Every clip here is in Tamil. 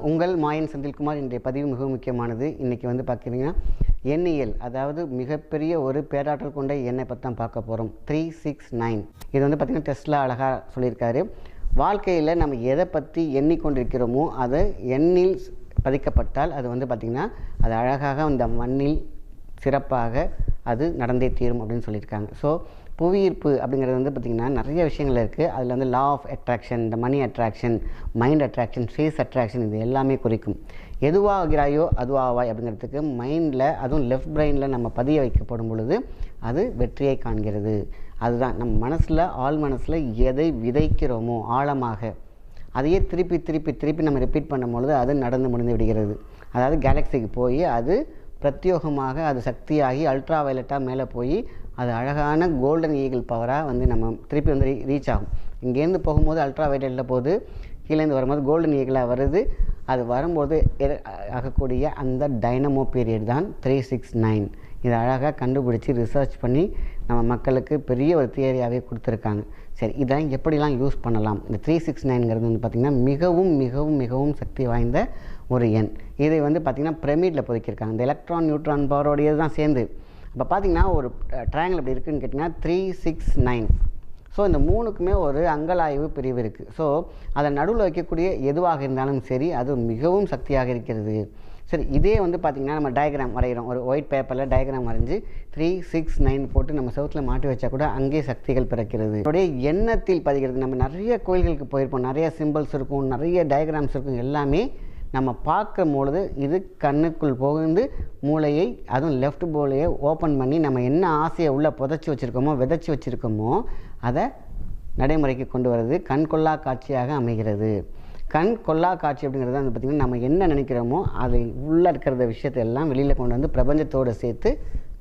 உங்கள் மாயன் செந்தில்குமார். இன்றைய பதிவு மிக முக்கியமானது. இன்றைக்கி வந்து பார்க்குறீங்கன்னா எண்ணியல், அதாவது மிகப்பெரிய ஒரு பேராற்றல் கொண்ட எண்ணை பற்றி தான் பார்க்க போகிறோம். 369 இது வந்து பார்த்திங்கன்னா டெஸ்லா அழகாக சொல்லியிருக்காரு. வாழ்க்கையில் நம்ம எதை பற்றி எண்ணிக்கொண்டிருக்கிறோமோ அதை எண்ணில் பதிக்கப்பட்டால் அது வந்து பார்த்திங்கன்னா அது அழகாக அந்த மண்ணில் சிறப்பாக அது நடந்தே தீரும் அப்படின்னு சொல்லியிருக்காங்க. ஸோ புவியீர்ப்பு அப்படிங்கிறது வந்து பார்த்திங்கன்னா நிறைய விஷயங்கள் இருக்குது. அதில் வந்து லா ஆஃப் அட்ராக்ஷன், இந்த money attraction, mind attraction, face attraction, இது எல்லாமே குறிக்கும். எதுவாகிறாயோ அதுவாவாய் அப்படிங்கிறதுக்கு மைண்டில், அதுவும் லெஃப்ட் பிரெயினில் நம்ம பதிய வைக்கப்படும் பொழுது அது வெற்றியை காண்கிறது. அதுதான் நம்ம மனசில், ஆழ் மனசில் எதை விதைக்கிறோமோ ஆழமாக அதையே திருப்பி திருப்பி திருப்பி நம்ம ரிப்பீட் பண்ணும் பொழுது அது நடந்து முடிந்து விடுகிறது. அதாவது கேலக்சிக்கு போய் அது பிரத்யோகமாக அது சக்தியாகி அல்ட்ரா வயலட்டாக மேலே போய் அது அழகான கோல்டன் ஈகிள் பவராக வந்து நம்ம திருப்பி வந்து ரீச் ஆகும். இங்கேருந்து போகும்போது அல்ட்ரா வயலட்டில் போகுது, கீழேருந்து வரும்போது கோல்டன் ஈகிளாக வருது. அது வரும்போது ஆகக்கூடிய அந்த டைனமோ பீரியட் தான் 369. இதை அழகாக கண்டுபிடிச்சி ரிசர்ச் பண்ணி நம்ம மக்களுக்கு பெரிய ஒரு தியரியாகவே கொடுத்துருக்காங்க. சரி, இதை எப்படிலாம் யூஸ் பண்ணலாம்? இந்த 369ங்கிறது வந்து பார்த்திங்கன்னா மிகவும் மிகவும் மிகவும் சக்தி வாய்ந்த ஒரு எண். இதை வந்து பார்த்திங்கன்னா பிரமிடில் பொதிக்கிருக்காங்க. இந்த எலக்ட்ரான் நியூட்ரான் பவரோடையது தான் சேர்ந்து. அப்போ பார்த்திங்கன்னா ஒரு ட்ரையாங்கிள் எப்படி இருக்குதுன்னு கேட்டிங்கன்னா 369. ஸோ இந்த மூணுக்குமே ஒரு அங்கலாய்வு பிரிவு இருக்குது. ஸோ அதை நடுவில் வைக்கக்கூடிய எதுவாக இருந்தாலும் சரி அது மிகவும் சக்தியாக இருக்கிறது. சரி, இதே வந்து பார்த்திங்கன்னா நம்ம டயக்ராம் வரைகிறோம். ஒரு ஒயிட் பேப்பரில் டயக்ராம் வரைஞ்சி 369 போட்டு நம்ம செவுத்தில் மாட்டி வச்சா கூட அங்கேயே சக்திகள் பிறக்கிறது. அதோடைய எண்ணத்தில் பதிகிறது. நம்ம நிறைய கோயில்களுக்கு போயிருப்போம், நிறைய சிம்பிள்ஸ் இருக்கும், நிறைய டயக்ராம்ஸ் இருக்கும். எல்லாமே நம்ம பார்க்கும் பொழுது இது கண்ணுக்குள் புகுந்து மூளையை, அதுவும் லெஃப்ட் போலையை ஓப்பன் பண்ணி நம்ம என்ன ஆசையை உள்ளே புதைச்சி வச்சுருக்கோமோ, விதைச்சி வச்சுருக்கோமோ அதை நடைமுறைக்கு கொண்டு வர்றது கண் கொள்ளா காட்சியாக அமைகிறது. கண் கொள்ளா காட்சி அப்படிங்கிறது வந்து பார்த்திங்கன்னா நம்ம என்ன நினைக்கிறோமோ அது உள்ளே இருக்கிற விஷயத்தை எல்லாம் வெளியில் கொண்டு வந்து பிரபஞ்சத்தோடு சேர்த்து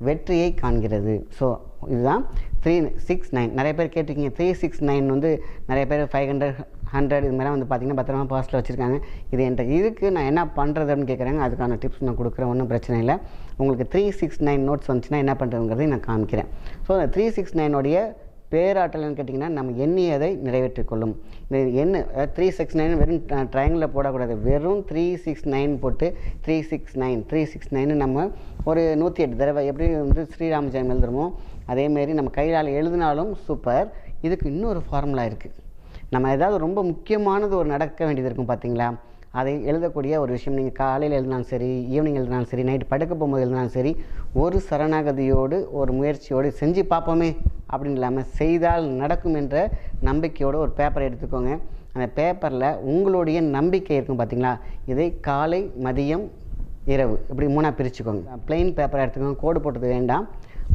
வெற்றியை காண்கிறது. ஸோ இதுதான் 369. நிறைய பேர் கேட்டிருக்கீங்க 369 வந்து நிறைய பேர் 500 100 இது மாதிரிலாம் வந்து பார்த்திங்கன்னா பத்திரமா பாஸ்ட்டில் வச்சுருக்காங்க. இது என்கிட்ட இருக்குது, நான் என்ன பண்ணுறது அப்படின்னு கேட்குறாங்க. அதுக்கான டிப்ஸ் நான் கொடுக்குறேன், ஒன்றும் பிரச்சனை இல்லை. உங்களுக்கு 369 நோட்ஸ் வந்துச்சுன்னா என்ன பண்ணுறதுங்கிறதையும் நான் காமிக்கிறேன். ஸோ அந்த 369 பேராற்றல்னு கேட்டிங்கன்னா நம்ம எண்ணியதை நிறைவேற்றிக்கொள்ளும். இந்த எண்ணு 369 வெறும் ட்ரையாங்கிளில் போடக்கூடாது. வெறும் 369 போட்டு 369 நம்ம ஒரு 108 தடவை எப்படி வந்து ஸ்ரீராம ஜெயம் எழுதுறோமோ அதேமாரி நம்ம கையால் எழுதினாலும் சூப்பர். இதுக்கு இன்னொரு ஃபார்முலா இருக்குது. நம்ம ஏதாவது ரொம்ப முக்கியமானது ஒரு நடக்க வேண்டியது இருக்கும் பார்த்தீங்களா, அதை எழுதக்கூடிய ஒரு விஷயம். நீங்கள் காலையில் எழுதினாலும் சரி, ஈவினிங் எழுதினாலும் சரி, நைட்டு படுக்க போகும்போது எழுதினாலும் சரி, ஒரு சரணாகதியோடு ஒரு முயற்சியோடு செஞ்சு பார்ப்போமே அப்படின்னு இல்லாமல் செய்தால் நடக்கும் என்ற நம்பிக்கையோடு ஒரு பேப்பரை எடுத்துக்கோங்க. அந்த பேப்பரில் உங்களுடைய நம்பிக்கை இருக்கும் பார்த்தீங்களா, இதை காலை, மதியம், இரவு இப்படி 3ஆக பிரிச்சுக்கோங்க. பிளெயின் பேப்பரை எடுத்துக்கோங்க, கோடு போட்டது வேண்டாம்.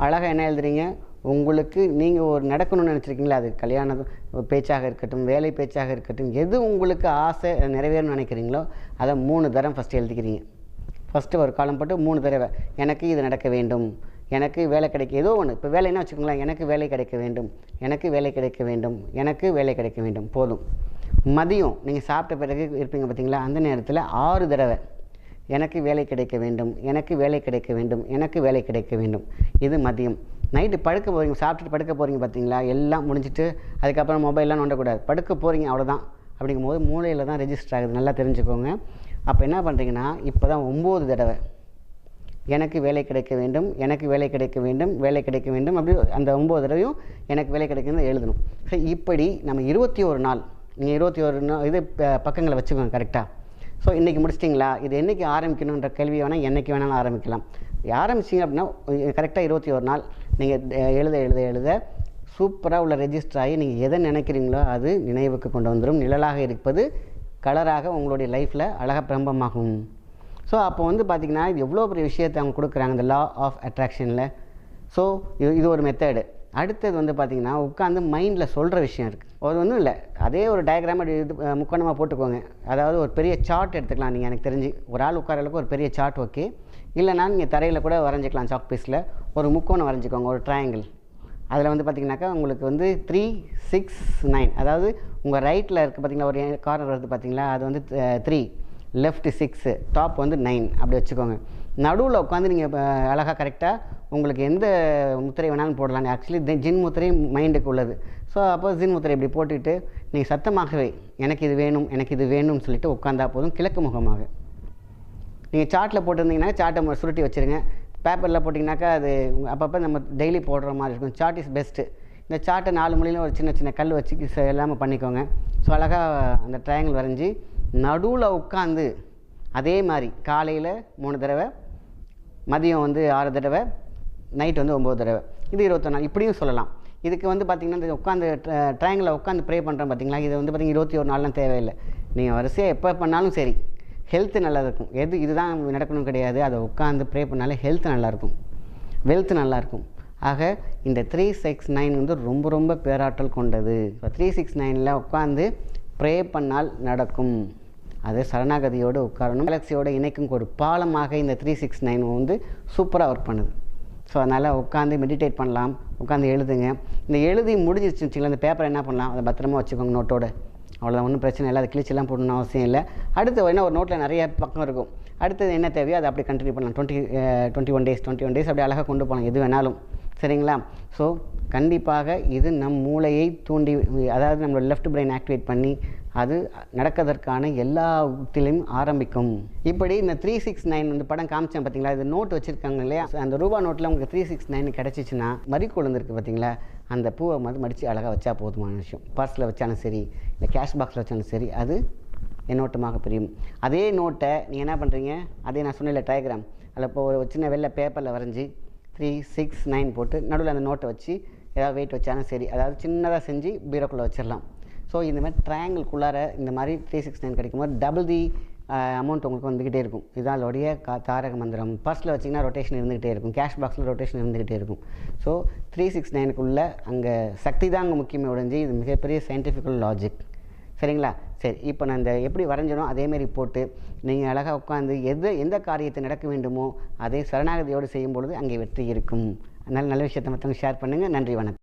அழகாக என்ன எழுதுறீங்க, உங்களுக்கு நீங்கள் ஒரு நடக்கணும்னு நினச்சிருக்கீங்களா, அது கல்யாண பேச்சாக இருக்கட்டும், வேலை பேச்சாக இருக்கட்டும், எது உங்களுக்கு ஆசை நிறைவேறணும்னு நினைக்கிறீங்களோ அதை 3 தரம் ஃபஸ்ட்டு எழுதிக்கிறீங்க. ஃபஸ்ட்டு ஒரு காலம் போட்டு 3 தடவை எனக்கு இது நடக்க வேண்டும், எனக்கு வேலை கிடைக்க, ஏதோ ஒன்று. இப்போ வேலைன்னா வச்சுக்கோங்களேன், எனக்கு வேலை கிடைக்க வேண்டும், எனக்கு வேலை கிடைக்க வேண்டும், எனக்கு வேலை கிடைக்க வேண்டும், போதும். மதியம் நீங்கள் சாப்பிட்ட பிறகு இருப்பீங்க பார்த்தீங்களா, அந்த நேரத்தில் 6 தடவை எனக்கு வேலை கிடைக்க வேண்டும், எனக்கு வேலை கிடைக்க வேண்டும், எனக்கு வேலை கிடைக்க வேண்டும். இது மதியம். நைட்டு படுக்க போகிறீங்க, சாப்பிட்டுட்டு படுக்க போகிறீங்க பார்த்தீங்களா, எல்லாம் முடிஞ்சிட்டு அதுக்கப்புறம் மொபைல்லாம் நோண்டக்கூடாது, படுக்க போகிறீங்க அவ்வளோதான். அப்படிங்கும்போது மூளையில் தான் ரெஜிஸ்டர் ஆகுது, நல்லா தெரிஞ்சுக்கோங்க. அப்போ என்ன பண்ணுறீங்கன்னா இப்போ தான் 9 தடவை எனக்கு வேலை கிடைக்க வேண்டும், எனக்கு வேலை கிடைக்க வேண்டும், வேலை கிடைக்க வேண்டும், அப்படி அந்த 9 தடவையும் எனக்கு வேலை கிடைக்கணும்னு எழுதணும். ஸோ இப்படி நம்ம 21 நாள், நீங்கள் 21 நாள் இது பக்கங்களை வச்சுக்கோங்க கரெக்டாக. ஸோ இன்றைக்கி முடிச்சிட்டிங்களா, இது என்றைக்கு ஆரம்பிக்கணுன்ற கேள்வி வேணால் என்றைக்கு வேணாலும் ஆரம்பிக்கலாம். ஆரம்பிச்சிங்க அப்படின்னா கரெக்டாக 21 நாள் நீங்கள் எழுத எழுத எழுத சூப்பராக உள்ள ரெஜிஸ்டர் ஆகி நீங்கள் எதை நினைக்கிறீங்களோ அது நினைவுக்கு கொண்டு வந்துடும். நிழலாக இருப்பது கலராக உங்களுடைய லைஃப்பில் அழகாக பிரம்பமாகும். ஸோ அப்போ வந்து பார்த்திங்கன்னா இது எவ்வளோ பெரிய விஷயத்தை அவங்க கொடுக்குறாங்க இந்த லா ஆஃப் அட்ராக்ஷனில். ஸோ இது ஒரு மெத்தடு. அடுத்தது வந்து பார்த்திங்கன்னா உட்காந்து மைண்டில் சொல்கிற விஷயம் இருக்குது. அது ஒன்றும் இல்லை, அதே ஒரு டயக்ராம் இது முக்கோணமாக போட்டுக்கோங்க. அதாவது ஒரு பெரிய சார்ட் எடுத்துக்கலாம். நீங்கள் எனக்கு தெரிஞ்சு ஒரு ஆள் உட்கார அளவுக்கு ஒரு பெரிய சார்ட் ஓகே, இல்லைனா நீங்கள் தரையில் கூட வரைஞ்சிக்கலாம். சாக் பீஸில் ஒரு முக்கோணம் வரைஞ்சிக்கோங்க, ஒரு ட்ரையாங்கிள். அதில் வந்து பார்த்திங்கனாக்கா உங்களுக்கு வந்து 369, அதாவது உங்கள் ரைட்டில் இருக்குது பார்த்திங்களா, ஒரு கார்னர் வருது பார்த்திங்களா, அது வந்து 3, லெஃப்ட் 6, டாப் வந்து 9 அப்படி வச்சுக்கோங்க. நடுவில் உட்காந்து நீங்கள் அழகாக கரெக்டாக உங்களுக்கு எந்த முத்திரை வேணாலும் போடலாம். ஆக்சுவலி ஜின் முத்திரை மைண்டுக்கு உள்ளது. ஸோ அப்போ ஜின் முத்திரை இப்படி போட்டுக்கிட்டு நீங்கள் சத்தமாகவே எனக்கு இது வேணும் எனக்கு இது வேணும்னு சொல்லிட்டு உட்காந்தா போதும். கிழக்கு முகமாக நீங்கள் சார்ட்டில் போட்டிருந்தீங்கன்னா சார்ட்டை சுருட்டி வச்சுருங்க. பேப்பரில் போட்டிங்கனாக்கா அது அப்பப்போ நம்ம டெய்லி போடுற மாதிரி இருக்கும். Chart is best. இந்த சார்ட்டை 4 மூலையிலும் ஒரு சின்ன சின்ன கல் வச்சு எல்லாமே பண்ணிக்கோங்க. ஸோ அழகாக அந்த ட்ரையாங்கிள் வரைஞ்சி நடுவில் உட்காந்து அதே மாதிரி காலையில் 3 தடவை, மதியம் வந்து 6 தடவை, நைட் வந்து 9 தடவை. இது 21 நாள் இப்படியும் சொல்லலாம். இதுக்கு வந்து பார்த்திங்கன்னா இந்த உட்காந்து ட்ரையாங்கிளில் உட்காந்து ப்ரே பண்ணுறோம் பார்த்திங்களா, இது வந்து பார்த்திங்கன்னா 21 நாள்லாம் தேவையில்லை. நீங்கள் வரிசையாக எப்போ பண்ணாலும் சரி, ஹெல்த்து நல்லா இருக்கும். இதுதான் நடக்கணும் கிடையாது. அதை உட்காந்து ப்ரே பண்ணாலே ஹெல்த் நல்லாயிருக்கும், வெல்த் நல்லாயிருக்கும். ஆக இந்த 369 வந்து ரொம்ப ரொம்ப பேராற்றல் கொண்டது. இப்போ 369ல் உட்காந்து ப்ரே பண்ணால் நடக்கும். அது சரணாகதியோடு உட்காரணும். கேலக்ஸியோடு இணைக்கும் ஒரு பாலமாக இந்த 369 வந்து சூப்பராக ஒர்க் பண்ணுது. ஸோ அதனால் உட்காந்து மெடிடேட் பண்ணலாம், உட்காந்து எழுதுங்க. இந்த எழுதி முடிஞ்சிருச்சுன்னு வச்சுங்களேன், இந்த பேப்பரை என்ன பண்ணலாம், அதை பத்திரமா வச்சுக்கோங்க நோட்டோட. அவ்வளோதான், ஒன்றும் பிரச்சனை இல்லை. அதை கிழிச்செல்லாம் போடணும்னு அவசியம் இல்லை. அடுத்து என்ன ஒரு நோட்டில் நிறைய பக்கம் இருக்கும். அடுத்தது என்ன தேவையோ அதை அப்படி கண்டினியூ பண்ணலாம். 21 டேஸ் அப்படி அழகாக கொண்டு போகலாம், எது வேணாலும். சரிங்களா? ஸோ கண்டிப்பாக இது நம் மூளையை தூண்டி, அதாவது நம்மளோட லெஃப்ட் பிரெயின் ஆக்டிவேட் பண்ணி அது நடக்கிறதற்கான எல்லா உத்திலையும் ஆரம்பிக்கும். இப்படி இந்த 369 வந்து படம் காமிச்சேன் பார்த்தீங்களா, இது நோட் வச்சுருக்காங்க இல்லையா, அந்த ரூபா நோட்டில் உங்களுக்கு 369 கிடச்சிச்சின்னா மறிக்கொழுந்து இருக்குது பார்த்தீங்களா, அந்த பூவை வந்து மடித்து அழகாக வச்சா போதுமான விஷயம். பர்ஸில் வச்சாலும் சரி, இல்லை கேஷ் பாக்ஸில் வச்சாலும் சரி, அது எண்ணோட்டமாக பிரியும். அதே நோட்டை நீங்கள் என்ன பண்ணுறீங்க, அதே நான் சொன்ன டயக்ராம், அதில் இப்போ ஒரு சின்ன வெள்ளை பேப்பரில் வரைஞ்சி 369 போட்டு நடுவில் அந்த நோட்டை வச்சு ஏதாவது வெயிட் வச்சாலும் சரி, அதாவது சின்னதாக செஞ்சு பீரோக்குள்ளே வச்சிடலாம். ஸோ இந்த மாதிரி ட்ரையாங்கிள்குள்ளார இந்த மாதிரி 369 கிடைக்கும்போது டபுள் தி அமௌண்ட் உங்களுக்கு வந்துக்கிட்டே இருக்கும். இதுதான் அதோடைய தாரக மந்திரம். பர்ஸில் வச்சிங்கன்னா ரொட்டேஷன் இருந்துக்கிட்டே இருக்கும், கேஷ் பாக்ஸில் ரொட்டேஷன் இருந்துக்கிட்டே இருக்கும். ஸோ 369க்குள்ளே அங்கே சக்தி தான் அங்கே முக்கியமே ஒழிஞ்சு, இது மிகப்பெரிய சயின்டிஃபிக்கல் லாஜிக். சரிங்களா? சரி, இப்போ நான் இந்த எப்படி வரைஞ்சனோ அதேமாரி போட்டு நீங்கள் அழகாக உட்காந்து எந்த காரியத்தை நடக்க வேண்டுமோ அதை சரணாகதியோடு செய்யும் பொழுது அங்கே வெற்றி இருக்கும். அதனால் நல்ல விஷயத்தை மற்றவங்க ஷேர் பண்ணுங்கள். நன்றி, வணக்கம்.